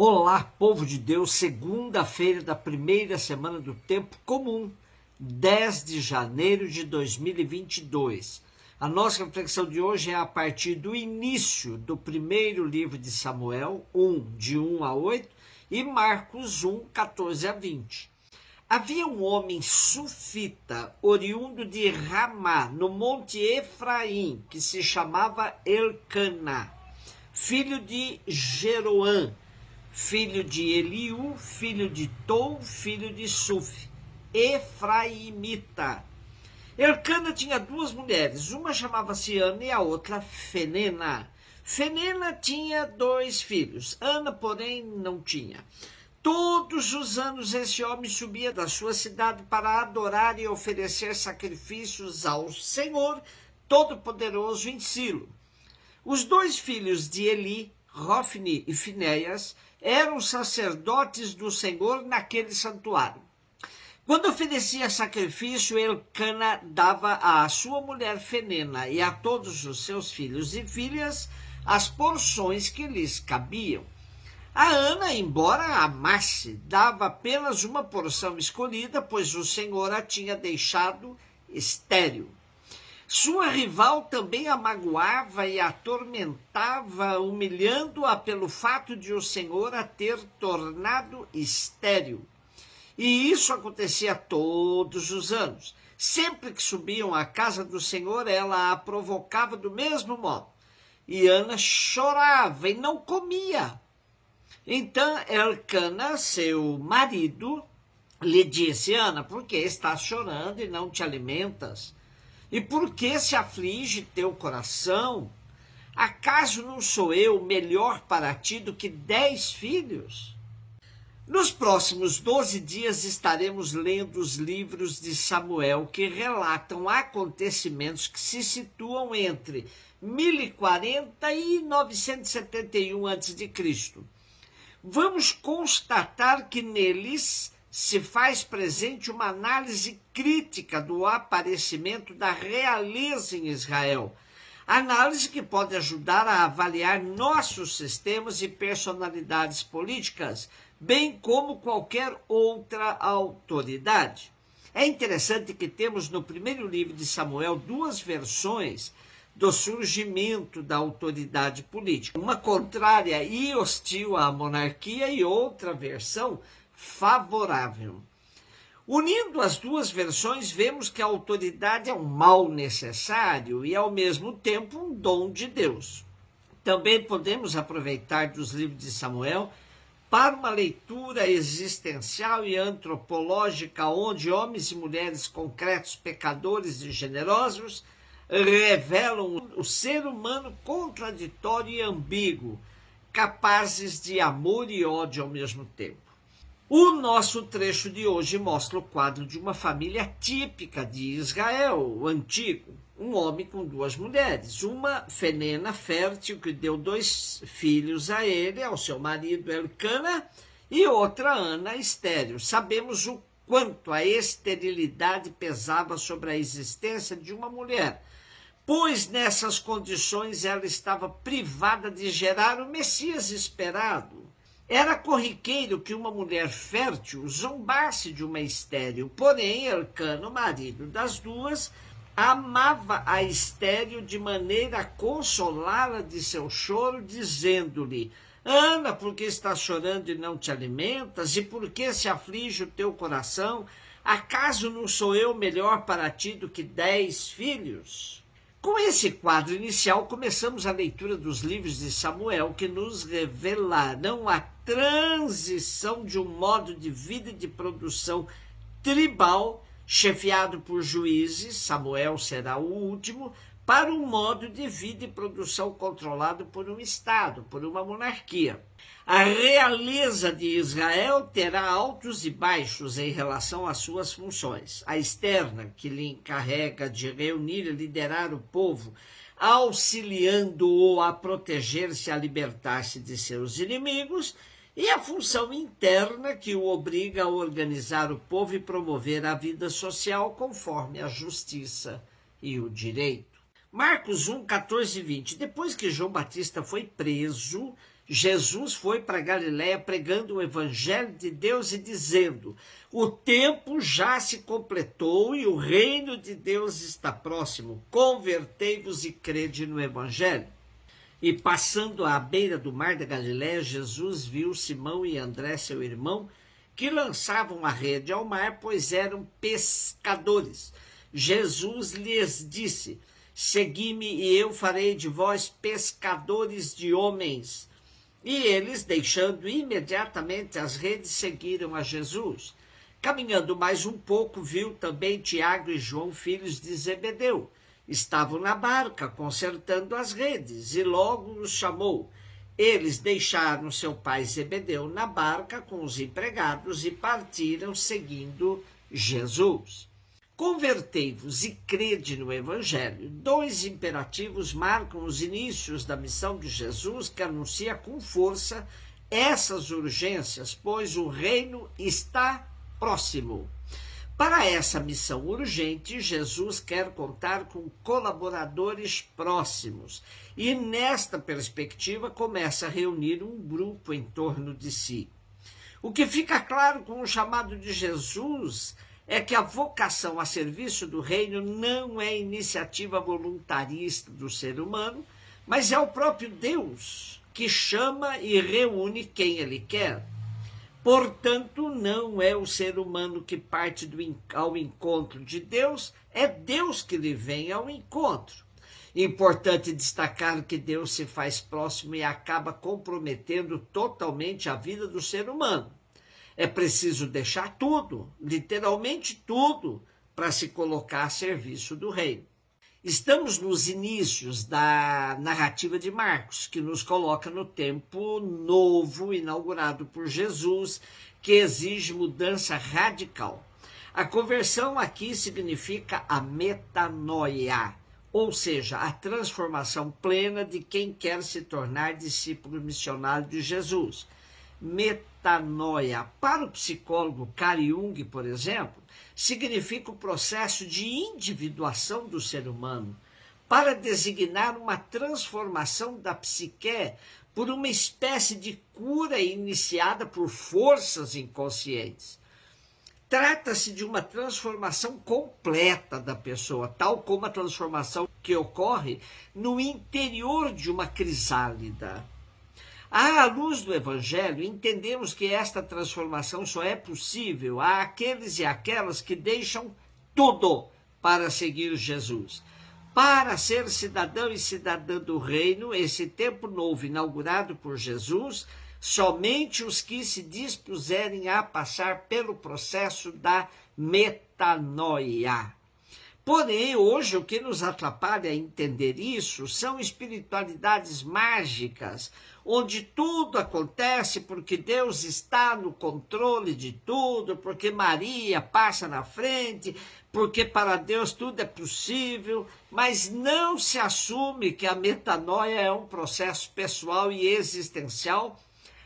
Olá, povo de Deus, segunda-feira da primeira semana do Tempo Comum, 10 de janeiro de 2022. A nossa reflexão de hoje é a partir do início do primeiro livro de Samuel, de 1 a 8, e Marcos 1, 14 a 20. Havia um homem sufita, oriundo de Ramá, no monte Efraim, que se chamava Elcana, filho de Jeroã, filho de Eliú, filho de Tou, filho de Suf, efraimita. Elcana tinha duas mulheres, uma chamava-se Ana e a outra Fenena. Fenena tinha 2 filhos, Ana, porém, não tinha. Todos os anos esse homem subia da sua cidade para adorar e oferecer sacrifícios ao Senhor Todo-Poderoso em Silo. Os 2 filhos de Eli, Hofni e Finéias, eram sacerdotes do Senhor naquele santuário. Quando oferecia sacrifício, Elcana dava à sua mulher Fenena e a todos os seus filhos e filhas as porções que lhes cabiam. A Ana, embora a amasse, dava apenas uma porção escolhida, pois o Senhor a tinha deixado estéril. Sua rival também a magoava e a atormentava, humilhando-a pelo fato de o Senhor a ter tornado estéril. E isso acontecia todos os anos. Sempre que subiam à casa do Senhor, ela a provocava do mesmo modo. E Ana chorava e não comia. Então Elcana, seu marido, lhe disse: Ana, por que estás chorando e não te alimentas? E por que se aflige teu coração? Acaso não sou eu melhor para ti do que 10 filhos? Nos próximos 12 dias estaremos lendo os livros de Samuel, que relatam acontecimentos que se situam entre 1040 e 971 a.C. Vamos constatar que neles se faz presente uma análise crítica do aparecimento da realeza em Israel, análise que pode ajudar a avaliar nossos sistemas e personalidades políticas, bem como qualquer outra autoridade. É interessante que temos no primeiro livro de Samuel 2 versões do surgimento da autoridade política, uma contrária e hostil à monarquia e outra versão favorável. Unindo as 2 versões, vemos que a autoridade é um mal necessário e, ao mesmo tempo, um dom de Deus. Também podemos aproveitar dos livros de Samuel para uma leitura existencial e antropológica, onde homens e mulheres concretos, pecadores e generosos, revelam o ser humano contraditório e ambíguo, capazes de amor e ódio ao mesmo tempo. O nosso trecho de hoje mostra o quadro de uma família típica de Israel, o antigo. Um homem com 2 mulheres, uma Fenena fértil, que deu 2 filhos a ele, ao seu marido Elcana, e outra Ana estéril. Sabemos o quanto a esterilidade pesava sobre a existência de uma mulher, pois nessas condições ela estava privada de gerar o Messias esperado. Era corriqueiro que uma mulher fértil zombasse de uma estéril, porém Elcana, o marido das 2, amava a estéril de maneira a consolá-la de seu choro, dizendo-lhe: Ana, por que estás chorando e não te alimentas? E por que se aflige o teu coração? Acaso não sou eu melhor para ti do que 10 filhos? Com esse quadro inicial, começamos a leitura dos livros de Samuel, que nos revelarão a transição de um modo de vida e de produção tribal, chefiado por juízes, Samuel será o último, para um modo de vida e produção controlado por um Estado, por uma monarquia. A realeza de Israel terá altos e baixos em relação às suas funções. A externa, que lhe encarrega de reunir e liderar o povo, auxiliando-o a proteger-se e a libertar-se de seus inimigos, e a função interna, que o obriga a organizar o povo e promover a vida social conforme a justiça e o direito. Marcos 1, 14 e 20. Depois que João Batista foi preso, Jesus foi para Galiléia pregando o evangelho de Deus e dizendo: o tempo já se completou e o reino de Deus está próximo. Convertei-vos e crede no evangelho. E passando à beira do mar da Galiléia, Jesus viu Simão e André, seu irmão, que lançavam a rede ao mar, pois eram pescadores. Jesus lhes disse: segui-me e eu farei de vós pescadores de homens. E eles, deixando imediatamente as redes, seguiram a Jesus. Caminhando mais um pouco, viu também Tiago e João, filhos de Zebedeu. Estavam na barca, consertando as redes, e logo os chamou. Eles deixaram seu pai Zebedeu na barca com os empregados e partiram seguindo Jesus. Convertei-vos e crede no Evangelho. 2 imperativos marcam os inícios da missão de Jesus, que anuncia com força essas urgências, pois o reino está próximo. Para essa missão urgente, Jesus quer contar com colaboradores próximos e, nesta perspectiva, começa a reunir um grupo em torno de si. O que fica claro com o chamado de Jesus é que a vocação a serviço do reino não é iniciativa voluntarista do ser humano, mas é o próprio Deus que chama e reúne quem ele quer. Portanto, não é o ser humano que parte ao encontro de Deus, é Deus que lhe vem ao encontro. Importante destacar que Deus se faz próximo e acaba comprometendo totalmente a vida do ser humano. É preciso deixar tudo, literalmente tudo, para se colocar a serviço do reino. Estamos nos inícios da narrativa de Marcos, que nos coloca no tempo novo inaugurado por Jesus, que exige mudança radical. A conversão aqui significa a metanoia, ou seja, a transformação plena de quem quer se tornar discípulo missionário de Jesus. Metanoia, para o psicólogo Carl Jung, por exemplo, significa o processo de individuação do ser humano, para designar uma transformação da psique por uma espécie de cura iniciada por forças inconscientes. Trata-se de uma transformação completa da pessoa, tal como a transformação que ocorre no interior de uma crisálida. À luz do Evangelho, entendemos que esta transformação só é possível àqueles e aquelas que deixam tudo para seguir Jesus. Para ser cidadão e cidadã do reino, esse tempo novo inaugurado por Jesus, somente os que se dispuserem a passar pelo processo da metanoia. Porém, hoje o que nos atrapalha a entender isso são espiritualidades mágicas, onde tudo acontece porque Deus está no controle de tudo, porque Maria passa na frente, porque para Deus tudo é possível, mas não se assume que a metanoia é um processo pessoal e existencial,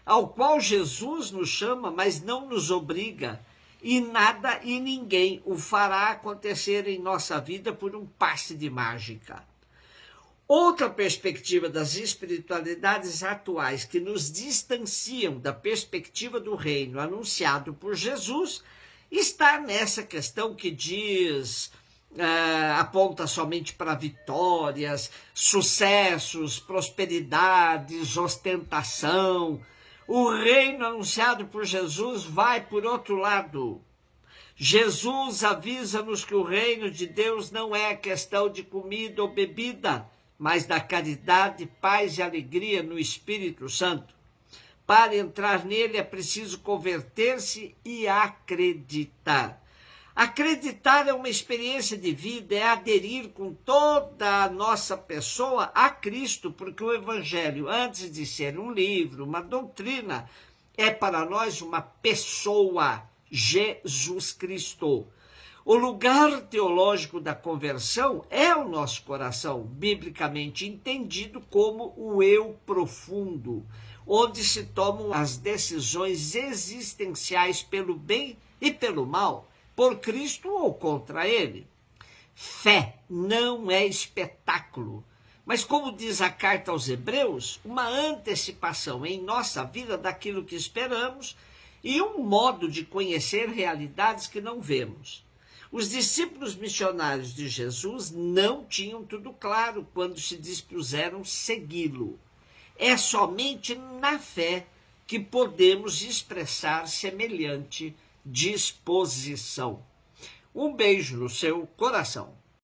ao qual Jesus nos chama, mas não nos obriga. E nada e ninguém o fará acontecer em nossa vida por um passe de mágica. Outra perspectiva das espiritualidades atuais que nos distanciam da perspectiva do reino anunciado por Jesus está nessa questão que aponta somente para vitórias, sucessos, prosperidades, ostentação. O reino anunciado por Jesus vai por outro lado. Jesus avisa-nos que o reino de Deus não é questão de comida ou bebida, mas da caridade, paz e alegria no Espírito Santo. Para entrar nele é preciso converter-se e acreditar. Acreditar é uma experiência de vida, é aderir com toda a nossa pessoa a Cristo, porque o Evangelho, antes de ser um livro, uma doutrina, é para nós uma pessoa, Jesus Cristo. O lugar teológico da conversão é o nosso coração, biblicamente entendido como o eu profundo, onde se tomam as decisões existenciais pelo bem e pelo mal, por Cristo ou contra ele. Fé não é espetáculo, Mas como diz a carta aos Hebreus, uma antecipação em nossa vida daquilo que esperamos e um modo de conhecer realidades que não vemos. Os discípulos missionários de Jesus não tinham tudo claro quando se dispuseram segui-lo. É somente na fé que podemos expressar semelhante disposição. Um beijo no seu coração.